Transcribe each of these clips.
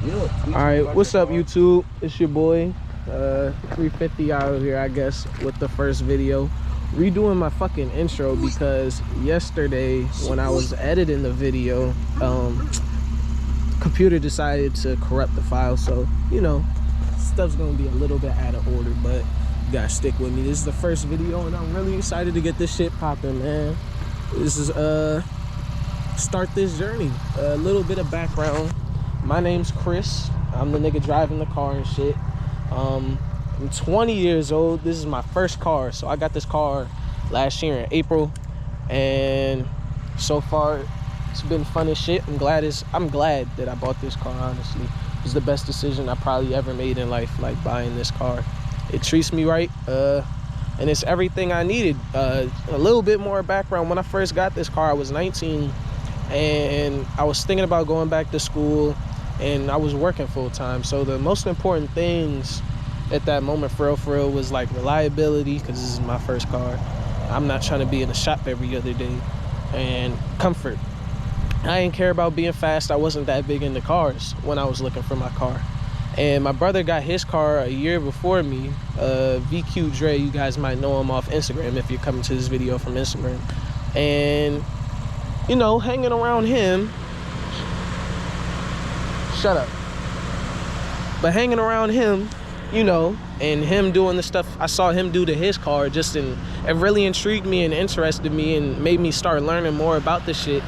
Alright, what's up YouTube? It's your boy 350 out here, I guess, with the first video. Redoing my fucking intro because yesterday when I was editing the video, computer decided to corrupt the file, so you know, stuff's gonna be a little bit out of order, but you gotta stick with me. This is the first video and I'm really excited to get this shit popping, man. This is start this journey. A little bit of background. My name's Chris. I'm the nigga driving the car and shit. I'm 20 years old. This is my first car. So I got this car last year in April. And so far, it's been fun as shit. I'm glad that I bought this car, honestly. It was the best decision I probably ever made in life, like buying this car. It treats me right. And it's everything I needed. A little bit more background. When I first got this car, I was 19. And I was thinking about going back to school. And I was working full-time, so the most important things at that moment for real was like reliability, because this is my first car. I'm not trying to be in the shop every other day. And comfort. I didn't care about being fast. I wasn't that big into cars when I was looking for my car. And my brother got his car a year before me, VQ Dre. You guys might know him off Instagram if you're coming to this video from Instagram. And you know, hanging around him, shut up. But hanging around him, you know, and him doing the stuff I saw him do to his car, it really intrigued me and interested me and made me start learning more about this shit.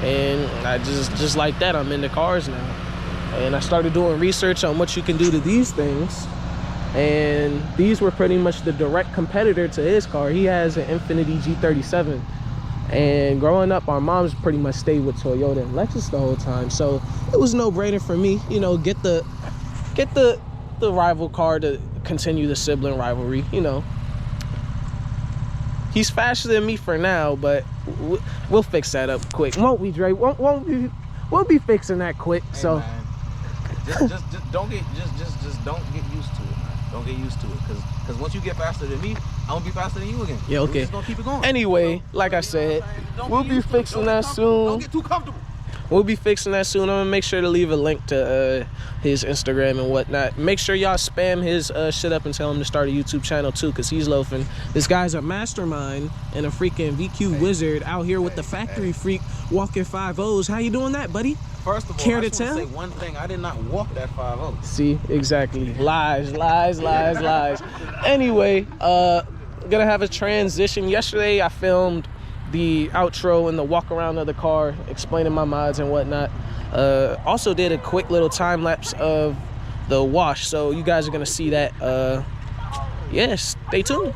And I just like that, I'm into cars now. And I started doing research on what you can do to these things. And these were pretty much the direct competitor to his car. He has an Infiniti G37. And growing up, our moms pretty much stayed with Toyota and Lexus the whole time, so it was no brainer for me, you know, get the rival car to continue the sibling rivalry. You know, he's faster than me for now, but we'll fix that up quick, won't we, Dre? We'll be fixing that quick. Hey, so man. just don't get used to it, man. Don't get used to it, because once you get faster than me, I'm gonna be faster than you again. Yeah, okay. We're just gonna keep it going. Anyway, like I said, we'll be fixing that soon. Don't get too comfortable. We'll be fixing that soon. I'm gonna make sure to leave a link to his Instagram and whatnot. Make sure y'all spam his shit up and tell him to start a YouTube channel too, because he's loafing. This guy's a mastermind and a freaking VQ wizard out here with the factory freak walking 5.0s. How you doing that, buddy? First of all, I just want to say one thing. I did not walk that 5.0. See, exactly. Lies. Anyway, gonna have a transition. Yesterday, I filmed the outro and the walk around of the car, explaining my mods and whatnot. Also did a quick little time lapse of the wash, so you guys are gonna see that. Yeah, stay tuned.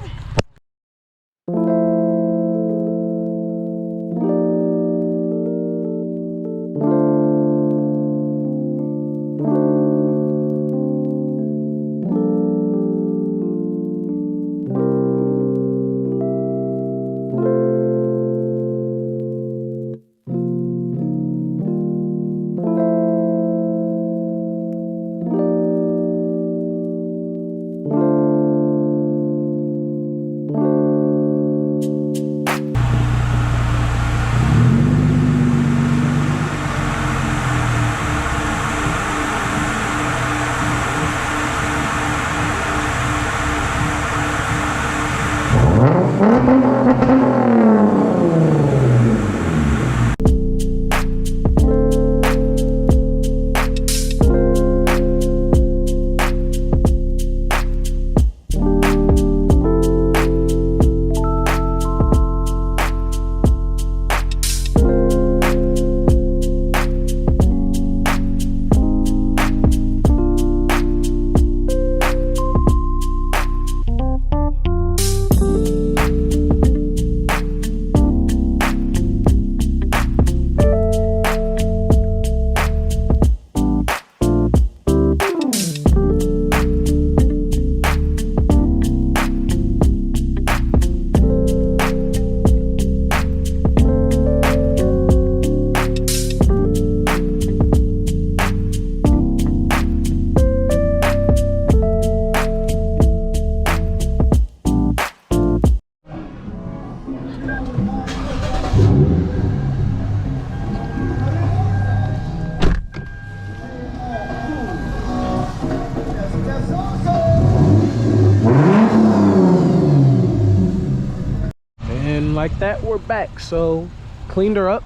like that, we're back. So cleaned her up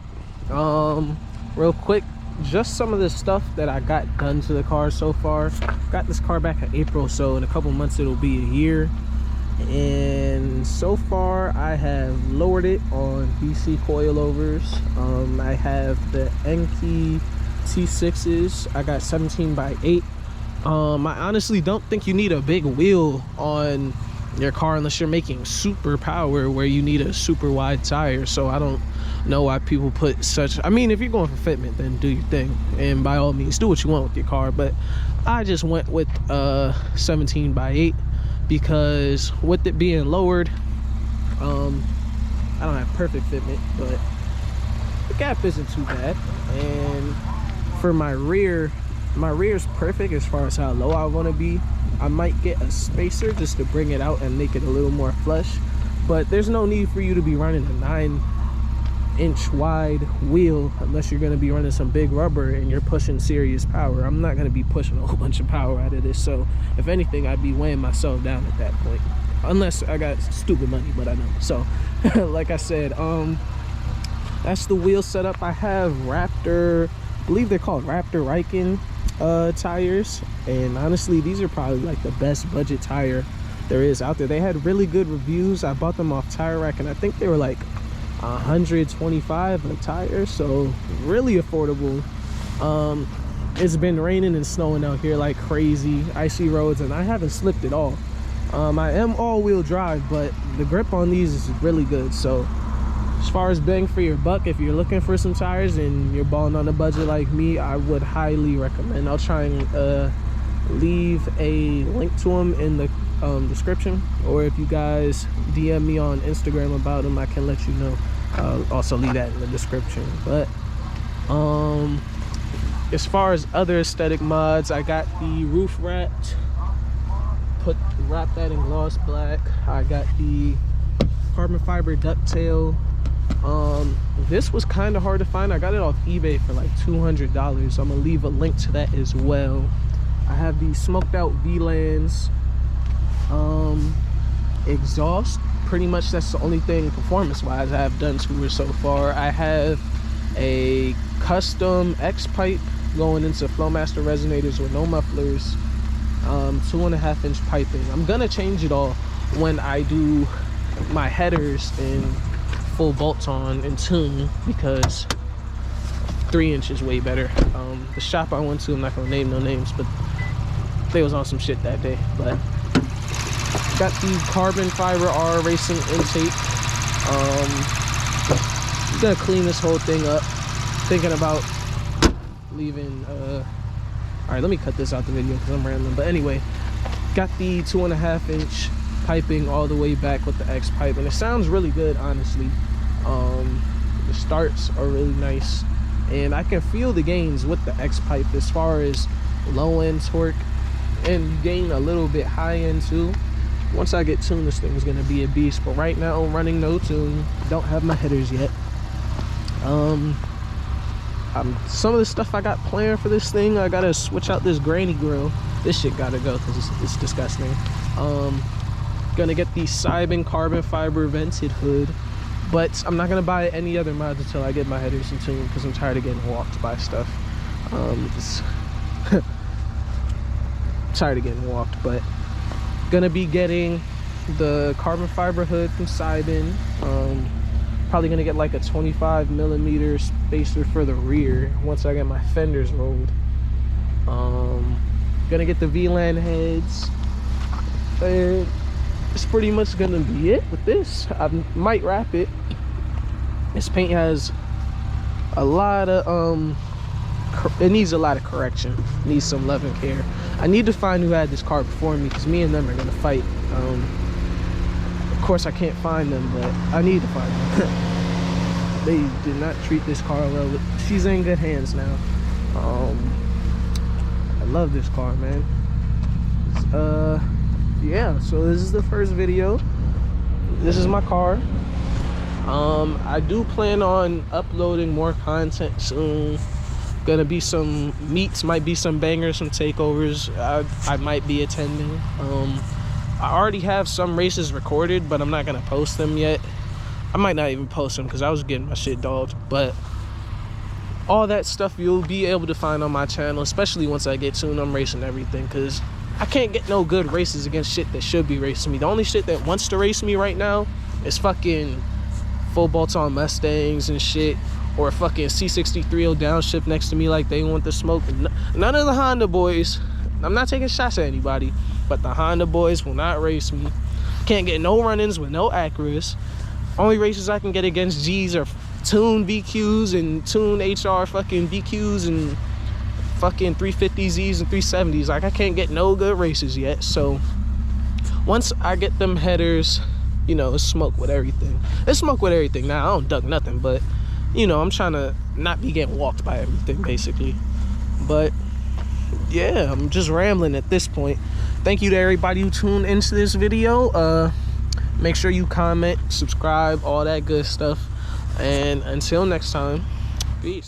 real quick. Just some of the stuff that I got done to the car so far. Got this car back in April, so in a couple months it'll be a year. And so far I have lowered it on BC coilovers. I have the Enki T6s. I got 17x8. I honestly don't think you need a big wheel on your car unless you're making super power where you need a super wide tire. So I don't know why people put such, I mean, if you're going for fitment, then do your thing, and by all means do what you want with your car. But I just went with 17x8 because with it being lowered, I don't have perfect fitment, but the gap isn't too bad. And for my rear is perfect as far as how low I want to be. I might get a spacer just to bring it out and make it a little more flush, but there's no need for you to be running a 9-inch wide wheel unless you're going to be running some big rubber and you're pushing serious power. I'm not going to be pushing a whole bunch of power out of this, so if anything, I'd be weighing myself down at that point, unless I got stupid money, but I know. So like I said, that's the wheel setup. I have Raptor, I believe they're called Raptor Riken tires, and honestly these are probably like the best budget tire there is out there. They had really good reviews. I bought them off Tire Rack and I think they were like 125 a tire, so really affordable. It's been raining and snowing out here like crazy, icy roads, and I haven't slipped at all. I am all-wheel drive, but the grip on these is really good. So as far as bang for your buck, if you're looking for some tires and you're balling on a budget like me, I would highly recommend. I'll try and leave a link to them in the description, or if you guys DM me on Instagram about them, I can let you know. I'll also leave that in the description. But as far as other aesthetic mods, I got the roof wrapped, wrap that in gloss black. I got the carbon fiber ducktail. This was kind of hard to find. I got it off eBay for like $200. I'm gonna leave a link to that as well. I have the smoked out VLANs exhaust. Pretty much that's the only thing performance wise I have done to her so far. I have a custom X pipe going into Flowmaster resonators with no mufflers, 2.5-inch piping. I'm gonna change it all when I do my headers in full bolts on and tune, because 3-inch is way better. The shop I went to, I'm not gonna name no names, but they was on some shit that day. But got the carbon fiber R racing intake. I'm gonna clean this whole thing up. Thinking about leaving all right, let me cut this out the video because I'm rambling. But anyway, got the 2.5-inch piping all the way back with the X pipe, and it sounds really good, honestly. The starts are really nice, and I can feel the gains with the X pipe as far as low end torque, and you gain a little bit high end too. Once I get tuned, this thing is gonna be a beast. But right now, running no tune, don't have my headers yet. Some of the stuff I got planned for this thing, I gotta switch out this granny grill. This shit gotta go because it's disgusting. Gonna get the Cybin carbon fiber vented hood, but I'm not gonna buy any other mods until I get my headers in tune because I'm tired of getting walked by stuff. Tired of getting walked. But gonna be getting the carbon fiber hood from Cybin. Probably gonna get like a 25mm spacer for the rear once I get my fenders rolled. Gonna get the VLAN heads, and it's pretty much gonna be it with this. I might wrap it. This paint has a lot of it needs a lot of correction, needs some love and care. I need to find who had this car before me, because me and them are gonna fight. Of course I can't find them, but I need to find them. They did not treat this car well. She's in good hands now. I love this car, man. Yeah, so this is the first video. This is my car. I do plan on uploading more content soon. Gonna be some meets, might be some bangers, some takeovers. I might be attending. I already have some races recorded, but I'm not gonna post them yet. I might not even post them because I was getting my shit dogged. But all that stuff you'll be able to find on my channel, especially once I get tuned. I'm racing everything because I can't get no good races against shit that should be racing me. The only shit that wants to race me right now is fucking full bolts on Mustangs and shit, or a fucking C63 downshift next to me like they want the smoke. None of the Honda boys, I'm not taking shots at anybody, but the Honda boys will not race me. Can't get no run-ins with no Acuras. Only races I can get against G's are tuned BQs and tuned HR fucking BQs and fucking 350Zs and 370s. Like, I can't get no good races yet. So once I get them headers, you know, it's smoke with everything. It's smoke with everything. Now, I don't duck nothing, but, you know, I'm trying to not be getting walked by everything, basically. But, yeah, I'm just rambling at this point. Thank you to everybody who tuned into this video. Make sure you comment, subscribe, all that good stuff. And until next time, peace.